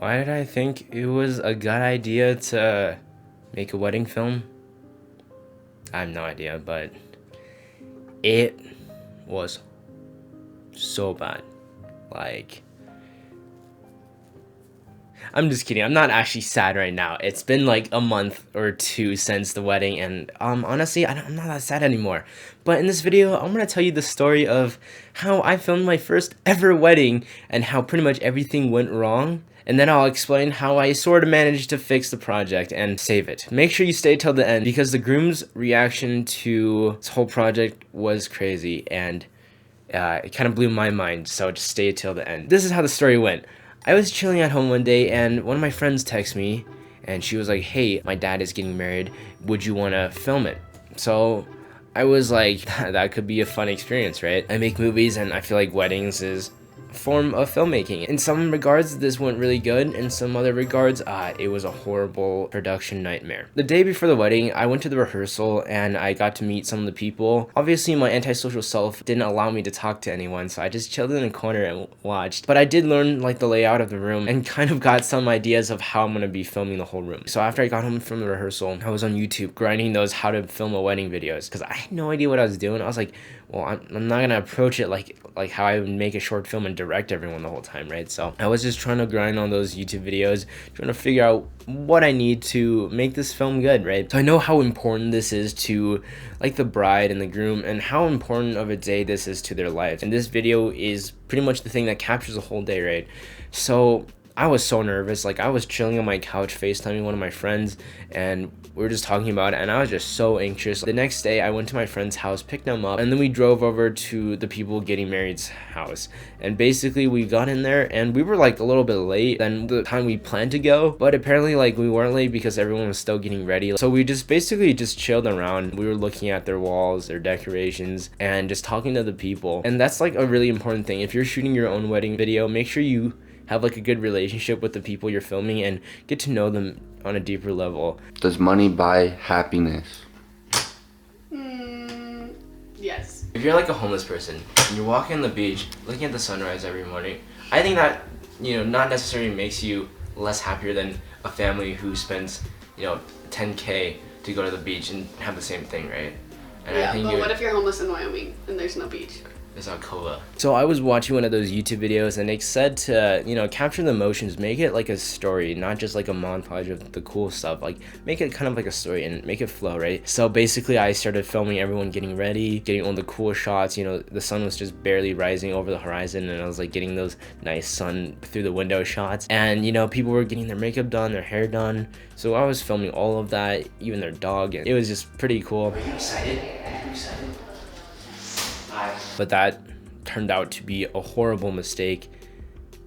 Why did I think it was a good idea to make a wedding film? I have no idea, but it was so bad. Like, I'm just kidding. I'm not actually sad right now. It's been like a month or two since the wedding, and honestly, I'm not that sad anymore. But in this video, I'm gonna tell you the story of how I filmed my first ever wedding and how pretty much everything went wrong. And then I'll explain how I sort of managed to fix the project and save it. Make sure you stay till the end because the groom's reaction to this whole project was crazy, and it kind of blew my mind, so just stay till the end. This is how the story went. I was chilling at home one day and one of my friends texted me and she was like, hey, my dad is getting married, would you want to film it? So I was like, that could be a fun experience, right? I make movies and I feel like weddings is form of filmmaking. In some regards this went really good, in some other regards it was a horrible production nightmare. The day before the wedding I went to the rehearsal and I got to meet some of the people. Obviously my antisocial self didn't allow me to talk to anyone, so I just chilled in a corner and watched, but I did learn like the layout of the room and kind of got some ideas of how I'm gonna be filming the whole room. So after I got home from the rehearsal I was on YouTube grinding those how to film a wedding videos because I had no idea what I was doing. I was like, well, I'm not gonna approach it like how I would make a short film and direct everyone the whole time, right? So I was just trying to grind on those YouTube videos, trying to figure out what I need to make this film good, right? So I know how important this is to like the bride and the groom and how important of a day this is to their lives. And this video is pretty much the thing that captures the whole day, right? So I was so nervous. Like I was chilling on my couch FaceTiming one of my friends and we were just talking about it and I was just so anxious. The next day I went to my friend's house, picked them up, and then we drove over to the people getting married's house. And basically we got in there and we were like a little bit late than the time we planned to go, but apparently like we weren't late because everyone was still getting ready. So we just basically just chilled around. We were looking at their walls, their decorations, and just talking to the people. And that's like a really important thing. If you're shooting your own wedding video, make sure you have like a good relationship with the people you're filming and get to know them on a deeper level. Does money buy happiness? Yes. If you're like a homeless person and you're walking on the beach looking at the sunrise every morning, I think that, you know, not necessarily makes you less happier than a family who spends, you know, 10K to go to the beach and have the same thing, right? And Yeah, I think but what if you're homeless in Wyoming and there's no beach? It's Alcoa. So I was watching one of those YouTube videos and it said to, you know, capture the emotions, make it like a story, not just like a montage of the cool stuff. Like make it kind of like a story and make it flow, right? So basically I started filming everyone getting ready, getting all the cool shots. You know, the sun was just barely rising over the horizon and I was like getting those nice sun through the window shots. And you know, people were getting their makeup done, their hair done. So I was filming all of that, even their dog, and it was just pretty cool. Are you excited? Are you excited? But that turned out to be a horrible mistake,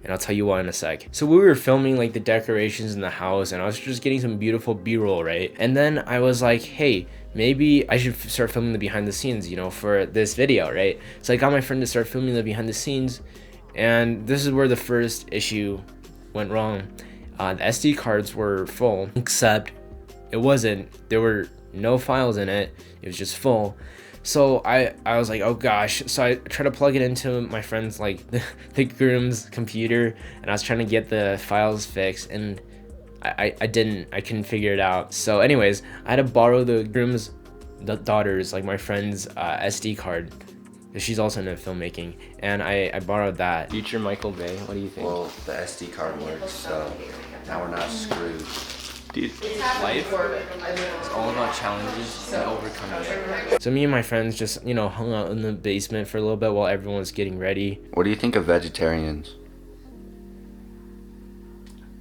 and I'll tell you why in a sec. So we were filming like the decorations in the house and I was just getting some beautiful b-roll, right? And then I was like, hey, maybe I should start filming the behind the scenes, you know, for this video, right? So I got my friend to start filming the behind the scenes, and this is where the first issue went wrong. The SD cards were full, except it wasn't. There were no files in it. It was just full. So I was like, oh gosh. So I tried to plug it into my friend's like the groom's computer and I was trying to get the files fixed and I couldn't figure it out. So anyways, I had to borrow the groom's daughter's, like my friend's SD card. She's also into filmmaking and I borrowed that. Future Michael Bay, what do you think? Well, the SD card works, so now we're not screwed. Dude, life is all about challenges and overcoming it. So me and my friends just, you know, hung out in the basement for a little bit while everyone was getting ready. What do you think of vegetarians?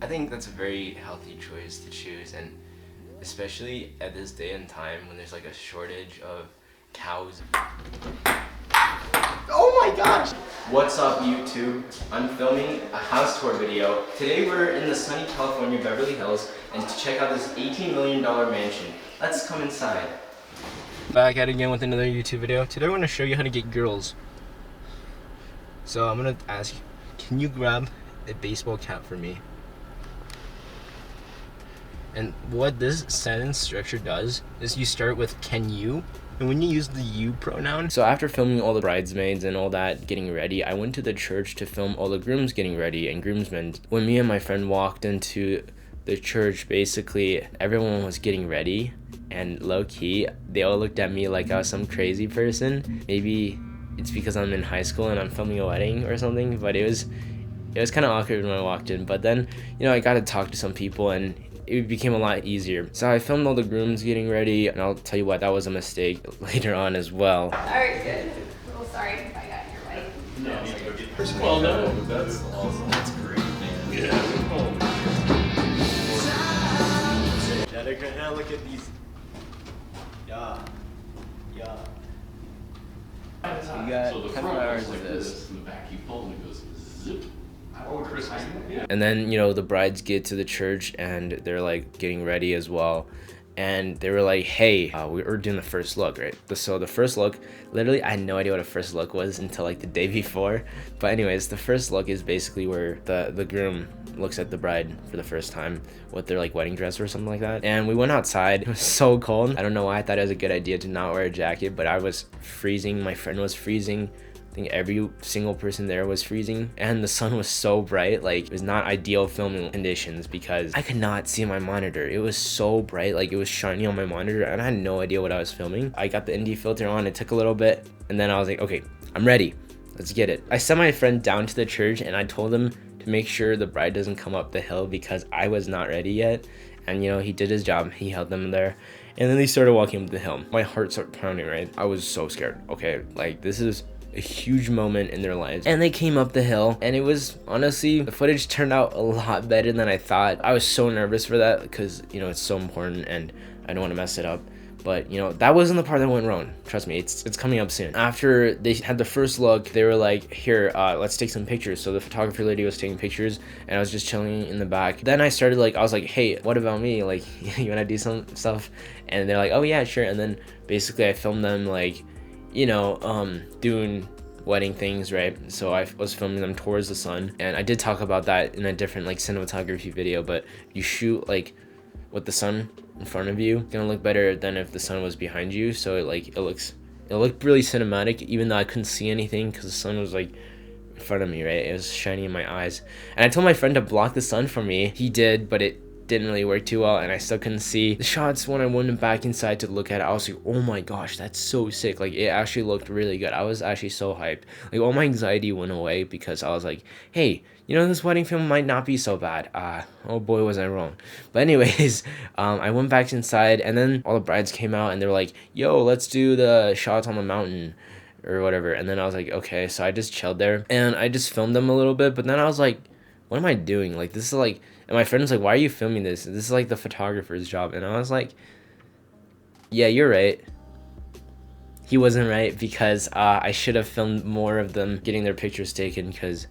I think that's a very healthy choice to choose, and especially at this day and time when there's like a shortage of cows. Oh my gosh! What's up YouTube? I'm filming a house tour video. Today we're in the sunny California Beverly Hills and to check out this $18 million mansion. Let's come inside. Back at it again with another YouTube video. Today we're going to show you how to get girls. So I'm going to ask you, can you grab a baseball cap for me? And what this sentence structure does is you start with can you, And when you use the you pronoun. So after filming all the bridesmaids and all that getting ready, I went to the church to film all the grooms getting ready and groomsmen. When me and my friend walked into the church, basically everyone was getting ready, and low-key they all looked at me like I was some crazy person. Maybe it's because I'm in high school and I'm filming a wedding or something, but it was kind of awkward when I walked in. But then, you know, I got to talk to some people and it became a lot easier. So I filmed all the grooms getting ready, and I'll tell you what, that was a mistake later on as well. Alright, good. Well, sorry if I got in your way. No, well, no, that's awesome. That's great, man. Yeah. Now look at these. Yeah. You got So the 10 front hours is like of this. this, and the back you pull and it goes zip. Oh, Christmas. Yeah. And then, you know, the brides get to the church and they're like getting ready as well. And they were like, hey, we were doing the first look, right? So the first look, literally, I had no idea what a first look was until like the day before. But anyways, the first look is basically where the groom looks at the bride for the first time with their like wedding dress or something like that. And we went outside. It was so cold. I don't know why I thought it was a good idea to not wear a jacket, but I was freezing. My friend was freezing. I think every single person there was freezing, and the sun was so bright. Like, it was not ideal filming conditions because I could not see my monitor. It was so bright, like it was shining on my monitor, and I had no idea what I was filming. I got the ND filter on. It took a little bit, and then I was like, okay, I'm ready, let's get it. I sent my friend down to the church and I told him to make sure the bride doesn't come up the hill because I was not ready yet. And you know, he did his job. He held them there, and then they started walking up the hill. My heart started pounding, right? I was so scared. Okay, like, this is a huge moment in their lives. And they came up the hill, and it was, honestly, the footage turned out a lot better than I thought. I was so nervous for that because, you know, it's so important and I don't want to mess it up. But, you know, that wasn't the part that went wrong. Trust me, it's coming up soon. After they had the first look, they were like, here, let's take some pictures. So the photographer lady was taking pictures, and I was just chilling in the back. Then I started, like, I was like, hey, what about me? Like, you want to do some stuff? And they're like, oh yeah, sure. And then basically I filmed them, like, you know, doing wedding things, right? So I was filming them towards the sun, and I did talk about that in a different like cinematography video. But you shoot like with the sun in front of you, it's gonna look better than if the sun was behind you. So it looked really cinematic, even though I couldn't see anything because the sun was like in front of me, right? It was shining in my eyes, and I told my friend to block the sun for me. He did, but it didn't really work too well, and I still couldn't see the shots. When I went back inside to look at it, I was like, oh my gosh, that's so sick. Like, it actually looked really good. I was actually so hyped. Like, all my anxiety went away because I was like, hey, you know, this wedding film might not be so bad. Oh boy, was I wrong. But anyways, I went back inside, and then all the brides came out and they were like, yo, let's do the shots on the mountain or whatever. And then I was like, okay. So I just chilled there and I just filmed them a little bit, but then I was like, what am I doing? Like, this is like, and my friend was like, why are you filming this? This is like the photographer's job. And I was like, yeah, you're right. He wasn't right, because I should have filmed more of them getting their pictures taken, because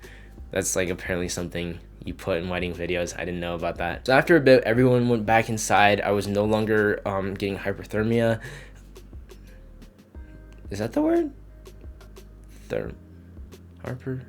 that's like apparently something you put in wedding videos. I didn't know about that. So after a bit, everyone went back inside. I was no longer getting hypothermia. Is that the word? Harper?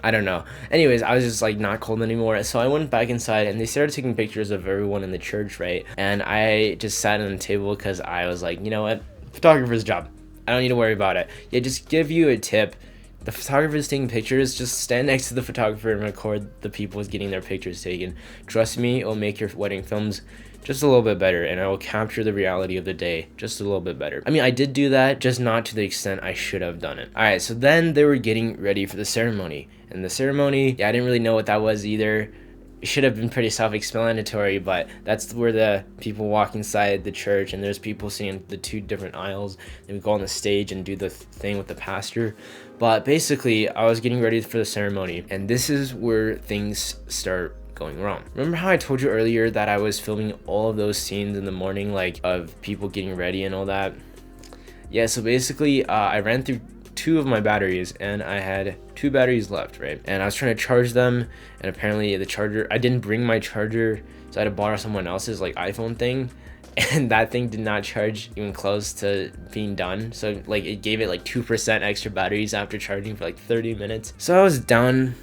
I don't know. Anyways, I was just like not cold anymore. So I went back inside and they started taking pictures of everyone in the church, right? And I just sat on the table because I was like, you know what? Photographer's job. I don't need to worry about it. Yeah, just give you a tip. The photographer's taking pictures, just stand next to the photographer and record the people getting their pictures taken. Trust me, it'll make your wedding films just a little bit better, and I will capture the reality of the day just a little bit better. I mean, I did do that, just not to the extent I should have done it. Alright, so then they were getting ready for the ceremony. And the ceremony, yeah, I didn't really know what that was either. It should have been pretty self-explanatory, but that's where the people walk inside the church, and there's people seeing the two different aisles. Then we go on the stage and do the thing with the pastor. But basically, I was getting ready for the ceremony, and this is where things start going wrong. Remember how I told you earlier that I was filming all of those scenes in the morning, like of people getting ready and all that? Yeah, so basically I ran through 2 of my batteries and I had 2 batteries left, right? And I was trying to charge them, and apparently the charger, I didn't bring my charger, so I had to borrow someone else's like iPhone thing, and that thing did not charge even close to being done. So like it gave it like 2% extra batteries after charging for like 30 minutes. So I was down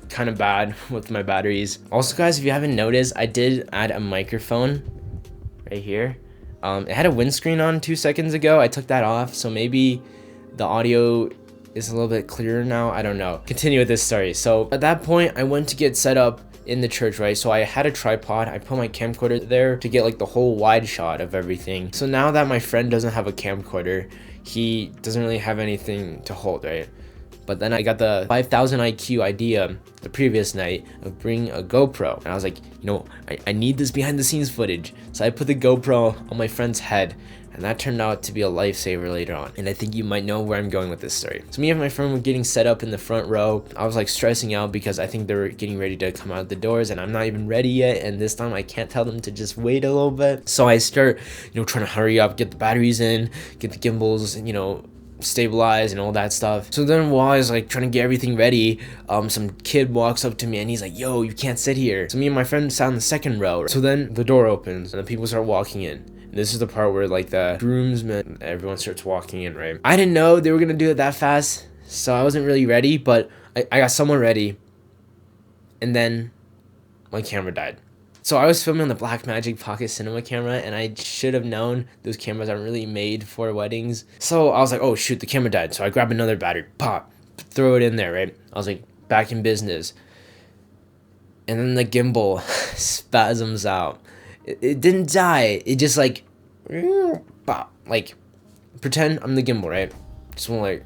kind of bad with my batteries. Also guys, if you haven't noticed, I did add a microphone right here. It had a windscreen on 2 seconds ago. I took that off, so maybe the audio is a little bit clearer now. I don't know. Continue with this story. So at that point, I went to get set up in the church, right? So I had a tripod. I put my camcorder there to get like the whole wide shot of everything. So now that my friend doesn't have a camcorder, he doesn't really have anything to hold, right? But then I got the 5000 IQ idea the previous night of bringing a GoPro. And I was like, you know, I need this behind the scenes footage. So I put the GoPro on my friend's head, and that turned out to be a lifesaver later on. And I think you might know where I'm going with this story. So me and my friend were getting set up in the front row. I was like stressing out because I think they were getting ready to come out the doors and I'm not even ready yet. And this time I can't tell them to just wait a little bit. So I start, you know, trying to hurry up, get the batteries in, get the gimbals, you know, stabilize and all that stuff. So then while I was like trying to get everything ready, some kid walks up to me and he's like, yo, you can't sit here. So me and my friend sat in the second row. So then the door opens and the people start walking in. And this is the part where like the groomsmen, everyone starts walking in, right? I didn't know they were gonna do it that fast, so I wasn't really ready, but I got someone ready, and then my camera died. So I was filming on the Blackmagic Pocket Cinema camera, and I should have known those cameras aren't really made for weddings. So I was like, oh shoot, the camera died. So I grabbed another battery, pop, throw it in there, right? I was like, back in business. And then the gimbal spasms out. It didn't die. It just like, pop, like, pretend I'm the gimbal, right? Just want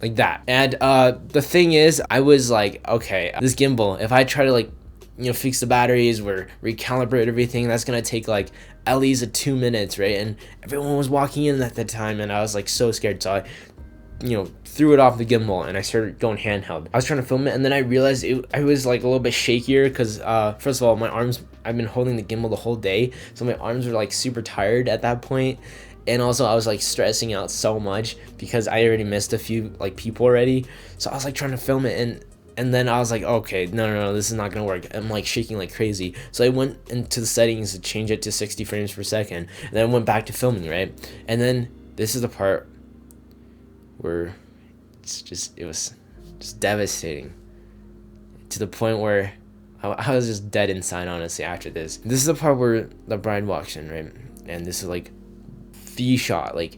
like that. And the thing is, I was like, okay, this gimbal, if I try to like, you know, fix the batteries or recalibrate everything, that's gonna take like at least 2 minutes, right? And everyone was walking in at the time and I was like so scared, so I, you know, threw it off the gimbal and I started going handheld. I was trying to film it and then I realized I was like a little bit shakier because first of all, my arms, I've been holding the gimbal the whole day, so my arms were like super tired at that point. And also I was like stressing out so much because I already missed a few like people already, so I was like trying to film it and then I was like, okay, no, this is not gonna work. I'm like shaking like crazy. So I went into the settings to change it to 60 frames per second. And then I went back to filming, right? And then this is the part where it was just devastating. To the point where I was just dead inside, honestly, after this. This is the part where the bride walks in, right? And this is like the shot, like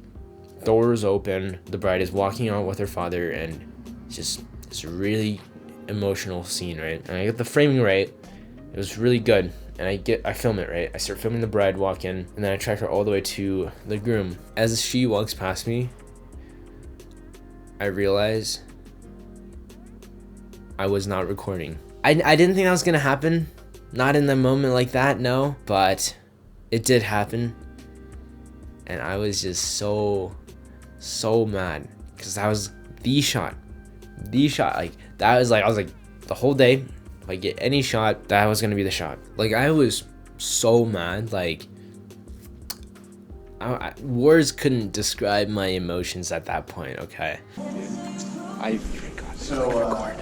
doors open, the bride is walking out with her father, and just it's really emotional scene, right? And I get the framing right. It was really good. And I film it, right? I start filming the bride walk in, and then I track her all the way to the groom. As she walks past me, I realize I was not recording. I didn't think that was gonna happen. Not in the moment like that, no. But it did happen. And I was just so mad. Because that was the shot. Like that was like, I was like, the whole day, if I get any shot, that was gonna be the shot. Like I was so mad, like words couldn't describe my emotions at that point. Okay, I forgot to record.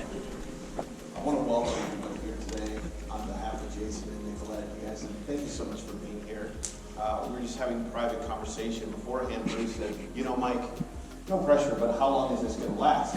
I want to welcome everyone here today on behalf of Jason and Nicolette. You guys, and thank you so much for being here. We were just having a private conversation beforehand. Bruce said, you know, Mike, no pressure, but how long is this going to last?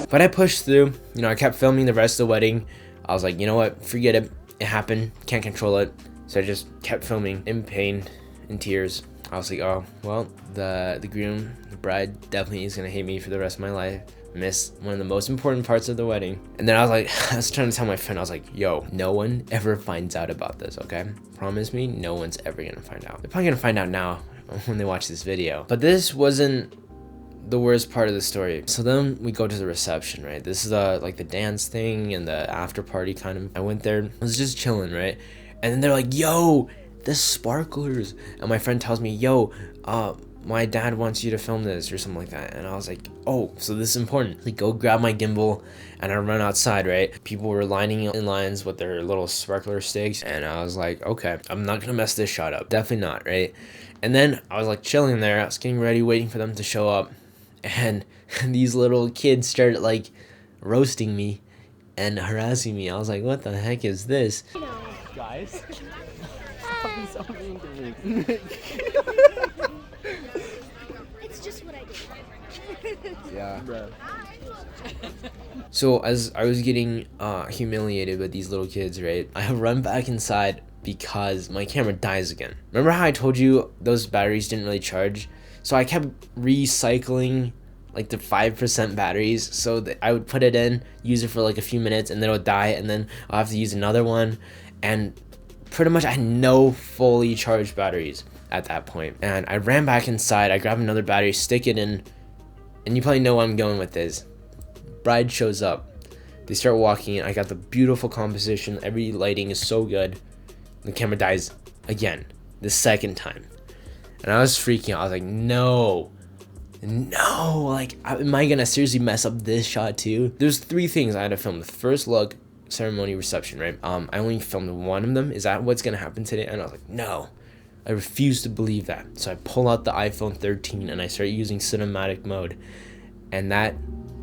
But I pushed through. You know, I kept filming the rest of the wedding. I was like, you know what? Forget it. It happened. Can't control it. So I just kept filming in pain, in tears. I was like, oh, well, the groom, the bride definitely is going to hate me for the rest of my life. Missed one of the most important parts of the wedding. And then I was trying to tell my friend, I was like, yo, no one ever finds out about this, okay? Promise me, no one's ever going to find out. They're probably going to find out now when they watch this video. But this wasn't the worst part of the story. So then we go to the reception, right? This is like the dance thing and the after party kind of. I went there, I was just chilling, right? And then they're like, yo, the sparklers. And my friend tells me, yo, my dad wants you to film this or something like that. And I was like, oh, so this is important. Like, go grab my gimbal, and I run outside, right? People were lining in lines with their little sparkler sticks, and I was like, okay, I'm not gonna mess this shot up. Definitely not, right? And then I was like chilling there, I was getting ready, waiting for them to show up, and these little kids started like roasting me and harassing me. I was like, what the heck is this? Guys, stop being so mean to me. It's just what I do. Yeah. Bro. So as I was getting humiliated with these little kids, right, I run back inside because my camera dies again. Remember how I told you those batteries didn't really charge? So I kept recycling like the 5% batteries, so that I would put it in, use it for like a few minutes, and then it would die, and then I'll have to use another one. And pretty much I had no fully charged batteries at that point. And I ran back inside, I grabbed another battery, stick it in, and you probably know where I'm going with this. Bride shows up. They start walking in. I got the beautiful composition. Every lighting is so good. The camera dies again, the second time. And I was freaking out. I was like, no, like, am I gonna seriously mess up this shot too? There's 3 things I had to film. The first look, ceremony, reception, right? I only filmed one of them. Is that what's gonna happen today? And I was like, no, I refuse to believe that. So I pull out the iPhone 13 and I start using cinematic mode, and that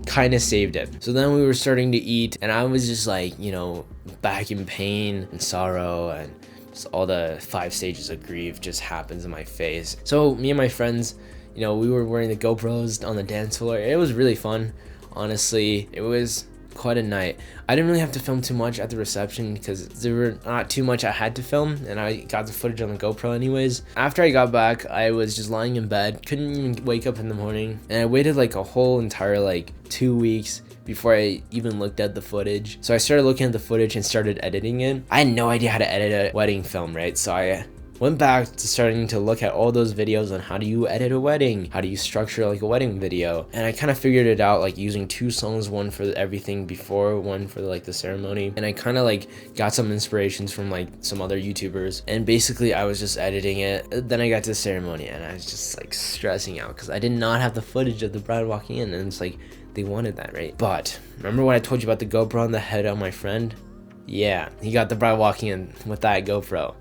kind of saved it. So then we were starting to eat, and I was just like, you know, back in pain and sorrow, and just all the 5 stages of grief just happens in my face. So me and my friends, you know, we were wearing the GoPros on the dance floor. It was really fun, honestly. It was quite a night. I didn't really have to film too much at the reception because there were not too much I had to film, and I got the footage on the GoPro anyways. After I got back, I was just lying in bed, couldn't even wake up in the morning, and I waited like a whole entire like 2 weeks before I even looked at the footage. So I started looking at the footage and started editing it. I had no idea how to edit a wedding film, right? So I went back to starting to look at all those videos on how do you edit a wedding, how do you structure like a wedding video, and I kind of figured it out like using 2 songs, one for everything before, one for like the ceremony. And I kind of like got some inspirations from like some other YouTubers, and basically I was just editing it. Then I got to the ceremony and I was just like stressing out because I did not have the footage of the bride walking in, and it's like they wanted that, right? But remember when I told you about the GoPro on the head of my friend? Yeah, he got the bride walking in with that GoPro.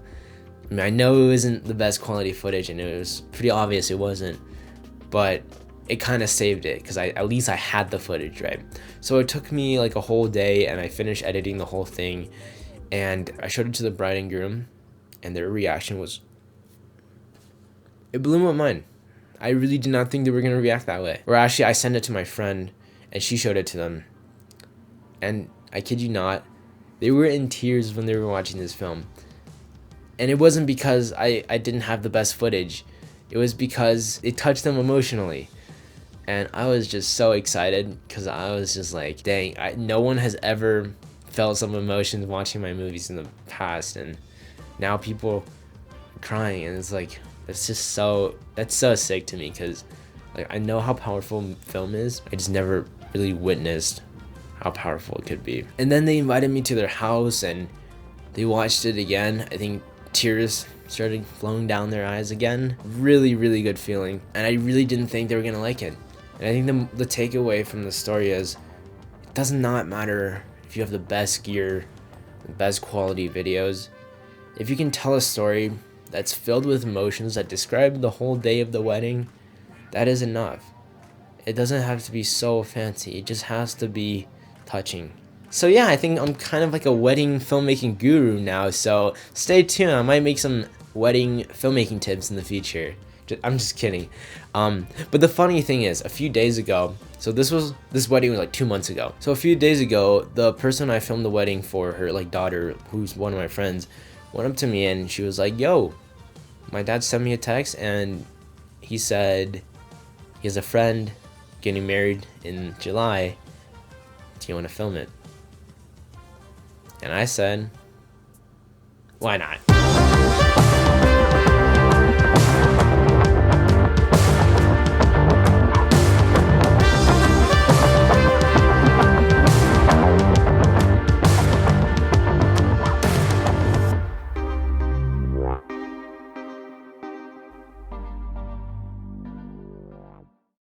I mean, I know it wasn't the best quality footage, and it was pretty obvious it wasn't, but it kind of saved it because at least I had the footage, right? So it took me like a whole day, and I finished editing the whole thing, and I showed it to the bride and groom, and their reaction was, it blew my mind. I really did not think they were going to react that way. Or actually, I sent it to my friend, and she showed it to them, and I kid you not, they were in tears when they were watching this film. And it wasn't because I didn't have the best footage. It was because it touched them emotionally. And I was just so excited because I was just like, dang, no one has ever felt some emotions watching my movies in the past. And now people are crying, and it's like, that's so sick to me because like I know how powerful film is. I just never really witnessed how powerful it could be. And then they invited me to their house and they watched it again. I think tears started flowing down their eyes again. Really, really good feeling. And I really didn't think they were gonna like it. And I think the takeaway from the story is, it does not matter if you have the best gear, the best quality videos. If you can tell a story that's filled with emotions that describe the whole day of the wedding, that is enough. It doesn't have to be so fancy. It just has to be touching. So yeah, I think I'm kind of like a wedding filmmaking guru now, so stay tuned. I might make some wedding filmmaking tips in the future. I'm just kidding. But the funny thing is, a few days ago, so this wedding was like 2 months ago. So a few days ago, the person I filmed the wedding for, her like daughter, who's one of my friends, went up to me and she was like, yo, my dad sent me a text and he said he has a friend getting married in July. Do you want to film it? And I said, why not?